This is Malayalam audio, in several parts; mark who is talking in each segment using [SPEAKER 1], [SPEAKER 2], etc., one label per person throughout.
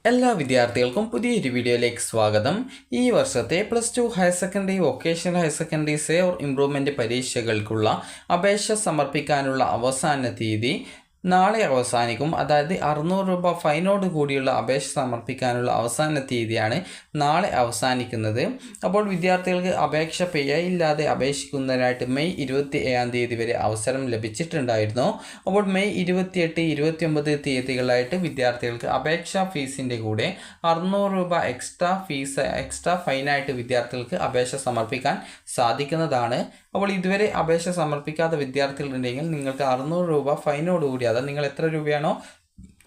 [SPEAKER 1] എല്ലാ വിദ്യാർത്ഥികൾക്കും പുതിയൊരു വീഡിയോയിലേക്ക് സ്വാഗതം. ഈ വർഷത്തെ +2 higher secondary, vocational higher secondary save improvement പരീക്ഷകൾക്കുള്ള അപേക്ഷ സമർപ്പിക്കാനുള്ള അവസാന തീയതി നാളെ അവസാനിക്കും. അതായത് 600 രൂപ ഫൈനോട് കൂടിയുള്ള അപേക്ഷ സമർപ്പിക്കാനുള്ള അവസാന തീയതിയാണ് നാളെ അവസാനിക്കുന്നത്. അപ്പോൾ വിദ്യാർത്ഥികൾക്ക് അപേക്ഷ പിഴയില്ലാതെ അപേക്ഷിക്കുന്നതിനായിട്ട് മെയ് 27-ാം തീയതി വരെ അവസരം ലഭിച്ചിട്ടുണ്ടായിരുന്നു. അപ്പോൾ മെയ് 28, 29 തീയതികളായിട്ട് വിദ്യാർത്ഥികൾക്ക് അപേക്ഷാ ഫീസിൻ്റെ കൂടെ 600 രൂപ എക്സ്ട്രാ ഫൈനായിട്ട് വിദ്യാർത്ഥികൾക്ക് അപേക്ഷ സമർപ്പിക്കാൻ സാധിക്കുന്നതാണ്. അപ്പോൾ ഇതുവരെ അപേക്ഷ സമർപ്പിക്കാത്ത വിദ്യാർത്ഥികളുണ്ടെങ്കിൽ നിങ്ങൾക്ക് 600 രൂപ ഫൈനോടുകൂടി, അതായത് നിങ്ങൾ എത്ര രൂപയാണോ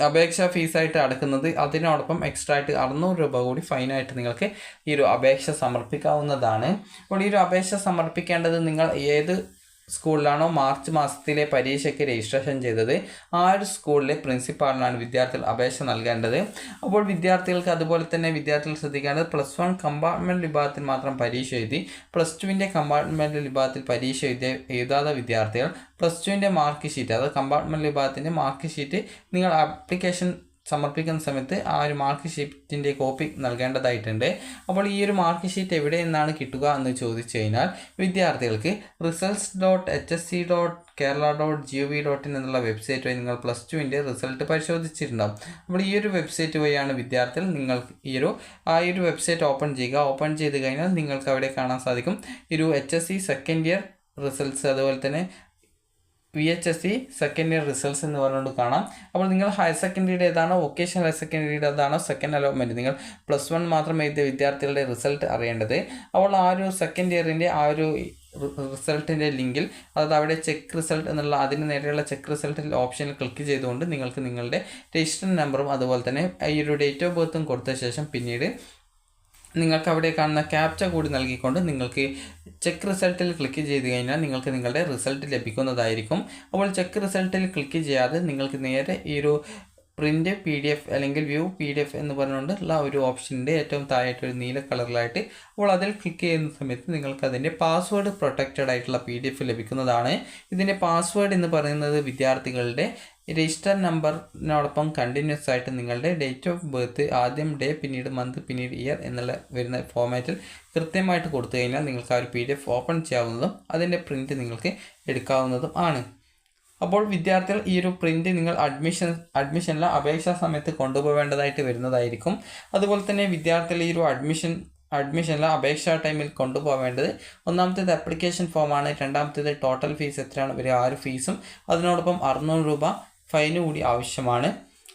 [SPEAKER 1] അപേക്ഷാ ഫീസായിട്ട് അടക്കുന്നത് അതിനോടൊപ്പം എക്സ്ട്രാ ആയിട്ട് 600 രൂപ കൂടി ഫൈനായിട്ട് നിങ്ങൾക്ക് ഈ ഒരു അപേക്ഷ സമർപ്പിക്കാവുന്നതാണ്. അപ്പോൾ ഈ ഒരു അപേക്ഷ സമർപ്പിക്കേണ്ടത് നിങ്ങൾ ഏത് സ്കൂളിലാണോ മാർച്ച് മാസത്തിലെ പരീക്ഷയ്ക്ക് രജിസ്ട്രേഷൻ ചെയ്തത് ആ ഒരു സ്കൂളിലെ പ്രിൻസിപ്പാളിനാണ് വിദ്യാർത്ഥികൾ അപേക്ഷ നൽകേണ്ടത്. അപ്പോൾ വിദ്യാർത്ഥികൾക്ക് അതുപോലെ തന്നെ വിദ്യാർത്ഥികൾ ശ്രദ്ധിക്കേണ്ടത് +1 കമ്പാർട്ട്മെൻറ്റ് വിഭാഗത്തിൽ മാത്രം പരീക്ഷ എഴുതി +2വിൻ്റെ കമ്പാർട്ട്മെൻറ്റ് വിഭാഗത്തിൽ പരീക്ഷ എഴുതാത്ത വിദ്യാർത്ഥികൾ +2വിൻ്റെ മാർക്ക് ഷീറ്റ്, അതായത് കമ്പാർട്ട്മെൻറ്റ് വിഭാഗത്തിൻ്റെ മാർക്ക് ഷീറ്റ് നിങ്ങൾ ആപ്ലിക്കേഷൻ സമർപ്പിക്കുന്ന സമയത്ത് ആ ഒരു മാർക്ക് ഷീറ്റിൻ്റെ കോപ്പി നൽകേണ്ടതായിട്ടുണ്ട്. അപ്പോൾ ഈ ഒരു മാർക്ക് ഷീറ്റ് എവിടെ നിന്നാണ് കിട്ടുക എന്ന് ചോദിച്ചു കഴിഞ്ഞാൽ വിദ്യാർത്ഥികൾക്ക് results.hsc.kerala.gov.in എന്നുള്ള വെബ്സൈറ്റ് വഴി നിങ്ങൾ +2വിൻ്റെ റിസൾട്ട് പരിശോധിച്ചിട്ടുണ്ടാകും. അപ്പോൾ ഈ ഒരു വെബ്സൈറ്റ് വഴിയാണ് വിദ്യാർത്ഥികൾ നിങ്ങൾക്ക് ആ ഒരു വെബ്സൈറ്റ് ഓപ്പൺ ചെയ്യുക. ഓപ്പൺ ചെയ്ത് കഴിഞ്ഞാൽ നിങ്ങൾക്ക് അവിടെ കാണാൻ സാധിക്കും ഒരു HSC സെക്കൻഡ് ഇയർ റിസൾട്ട്സ്, അതുപോലെ തന്നെ VHSC സെക്കൻഡ് ഇയർ റിസൾട്ട്സ് എന്ന് പറഞ്ഞുകൊണ്ട് കാണാം. അപ്പോൾ നിങ്ങൾ ഹയർ സെക്കൻഡറിയുടെ ഏതാണോ, വൊക്കേഷണൽ ഹയർ സെക്കൻഡറിയുടെ ഏതാണോ സെക്കൻഡ് അലോട്ട്മെൻറ്റ്, നിങ്ങൾ +1 മാത്രം എഴുതിയ വിദ്യാർത്ഥികളുടെ റിസൾട്ട് അറിയേണ്ടത്. അപ്പോൾ ആ ഒരു സെക്കൻഡ് ഇയറിൻ്റെ ആ ഒരു റിസൾട്ടിൻ്റെ ലിങ്കിൽ, അതായത് അവിടെ ചെക്ക് റിസൾട്ട് എന്നുള്ള അതിന് നേരെയുള്ള ചെക്ക് റിസൾട്ടിൽ ഓപ്ഷനിൽ ക്ലിക്ക് ചെയ്തുകൊണ്ട് നിങ്ങൾക്ക് നിങ്ങളുടെ രജിസ്റ്റർ നമ്പറും അതുപോലെ തന്നെ ഈ ഒരു ഡേറ്റ് ഓഫ് ബർത്തും കൊടുത്ത ശേഷം പിന്നീട് നിങ്ങൾക്ക് അവിടെ കാണുന്ന ക്യാപ്ച കൂടി നൽകിക്കൊണ്ട് നിങ്ങൾക്ക് ചെക്ക് റിസൾട്ടിൽ ക്ലിക്ക് ചെയ്ത് കഴിഞ്ഞാൽ നിങ്ങൾക്ക് നിങ്ങളുടെ റിസൾട്ട് ലഭിക്കുന്നതായിരിക്കും. അപ്പോൾ ചെക്ക് റിസൾട്ടിൽ ക്ലിക്ക് ചെയ്യാതെ നിങ്ങൾക്ക് നേരെ ഈ ഒരു പ്രിൻ്റ് PDF അല്ലെങ്കിൽ വ്യൂ PDF എന്ന് പറഞ്ഞുകൊണ്ടുള്ള ഒരു ഓപ്ഷൻ്റെ ഏറ്റവും താഴെയായിട്ട് ഒരു നീല കളറിലായിട്ട്, അപ്പോൾ അതിൽ ക്ലിക്ക് ചെയ്യുന്ന സമയത്ത് നിങ്ങൾക്ക് അതിൻ്റെ പാസ്വേഡ് പ്രൊട്ടക്റ്റഡ് ആയിട്ടുള്ള PDF ലഭിക്കുന്നതാണ്. ഇതിൻ്റെ പാസ്വേഡ് എന്ന് പറയുന്നത് വിദ്യാർത്ഥികളുടെ രജിസ്റ്റർ നമ്പറിനോടൊപ്പം കണ്ടിന്യൂസ് ആയിട്ട് നിങ്ങളുടെ ഡേറ്റ് ഓഫ് ബർത്ത്, ആദ്യം ഡേ, പിന്നീട് മന്ത്, പിന്നീട് ഇയർ എന്നുള്ള വരുന്ന ഫോമാറ്റിൽ കൃത്യമായിട്ട് കൊടുത്തു കഴിഞ്ഞാൽ നിങ്ങൾക്ക് ആ ഒരു PDF ഓപ്പൺ ചെയ്യാവുന്നതും അതിൻ്റെ പ്രിൻറ്റ് നിങ്ങൾക്ക് എടുക്കാവുന്നതും ആണ്. അപ്പോൾ വിദ്യാർത്ഥികൾ ഈ ഒരു പ്രിൻറ്റ് നിങ്ങൾ അഡ്മിഷനിൽ അപേക്ഷാ സമയത്ത് കൊണ്ടുപോകേണ്ടതായിട്ട് വരുന്നതായിരിക്കും. അതുപോലെ തന്നെ വിദ്യാർത്ഥികൾ ഈ ഒരു അഡ്മിഷനിൽ അപേക്ഷാ ടൈമിൽ കൊണ്ടുപോകേണ്ടത് ഒന്നാമത്തേത് ആപ്ലിക്കേഷൻ ഫോമാണ്, രണ്ടാമത്തേത് ടോട്ടൽ ഫീസ് എത്രയാണ് വരിക ആ ഒരു ഫീസും അതിനോടൊപ്പം 600 രൂപ ഫൈന് കൂടി ആവശ്യമാണ്.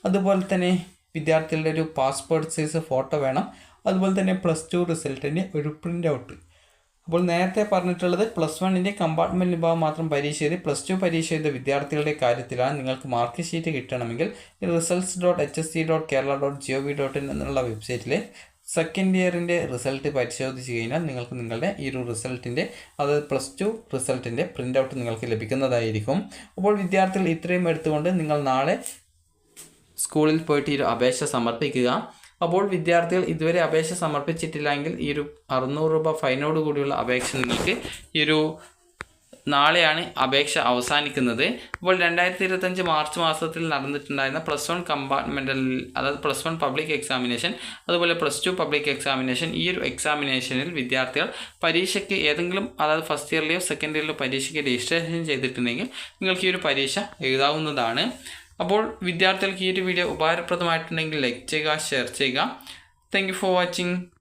[SPEAKER 1] അതുപോലെ തന്നെ വിദ്യാർത്ഥികളുടെ ഒരു പാസ്പോർട്ട് സൈസ് ഫോട്ടോ വേണം. അതുപോലെ തന്നെ +2 റിസൾട്ടിൻ്റെ ഒരു പ്രിൻ്റ് ഔട്ട്. അപ്പോൾ നേരത്തെ പറഞ്ഞിട്ടുള്ളത് +1ൻ്റെ കമ്പാർട്ട്മെൻറ്റ് വിഭാഗം മാത്രം പരീക്ഷ ചെയ്ത് +2 പരീക്ഷ ചെയ്ത വിദ്യാർത്ഥികളുടെ കാര്യത്തിലാണ്. നിങ്ങൾക്ക് മാർക്ക് ഷീറ്റ് കിട്ടണമെങ്കിൽ results.hsc.kerala.gov.in എന്നുള്ള വെബ്സൈറ്റിലെ സെക്കൻഡ് ഇയറിൻ്റെ റിസൾട്ട് പരിശോധിച്ച് കഴിഞ്ഞാൽ നിങ്ങൾക്ക് നിങ്ങളുടെ ഈ ഒരു റിസൾട്ടിൻ്റെ, അതായത് +2 റിസൾട്ടിൻ്റെ പ്രിൻ്റ് ഔട്ട് നിങ്ങൾക്ക് ലഭിക്കുന്നതായിരിക്കും. അപ്പോൾ വിദ്യാർത്ഥികൾ ഇത്രയും എടുത്തുകൊണ്ട് നിങ്ങൾ നാളെ സ്കൂളിൽ പോയിട്ട് ഈ ഒരു അപേക്ഷ സമർപ്പിക്കുക. അപ്പോൾ വിദ്യാർത്ഥികൾ ഇതുവരെ അപേക്ഷ സമർപ്പിച്ചിട്ടില്ലെങ്കിൽ ഈ ഒരു 600 രൂപ ഫൈനോട് കൂടിയുള്ള അപേക്ഷ നിങ്ങൾക്ക് ഈ ഒരു നാളെയാണ് അപേക്ഷ അവസാനിക്കുന്നത്. അപ്പോൾ 2025 മാർച്ച് മാസത്തിൽ നടന്നിട്ടുണ്ടായിരുന്ന +1 കമ്പാർട്ട്മെൻറ്റൽ, അതായത് +1 പബ്ലിക് എക്സാമിനേഷൻ, അതുപോലെ +2 പബ്ലിക് എക്സാമിനേഷൻ, ഈ ഒരു എക്സാമിനേഷനിൽ വിദ്യാർത്ഥികൾ പരീക്ഷയ്ക്ക് ഏതെങ്കിലും, അതായത് ഫസ്റ്റ് ഇയറിലെയോ സെക്കൻഡ് ഇയറിലെയോ പരീക്ഷയ്ക്ക് രജിസ്ട്രേഷൻ ചെയ്തിട്ടുണ്ടെങ്കിൽ നിങ്ങൾക്ക് ഈ ഒരു പരീക്ഷ എഴുതാവുന്നതാണ്. അപ്പോൾ വിദ്യാർത്ഥികൾക്ക് ഈ ഒരു വീഡിയോ ഉപകാരപ്രദമായിട്ടുണ്ടെങ്കിൽ ലൈക്ക് ചെയ്യുക, ഷെയർ ചെയ്യുക. Thank you for watching.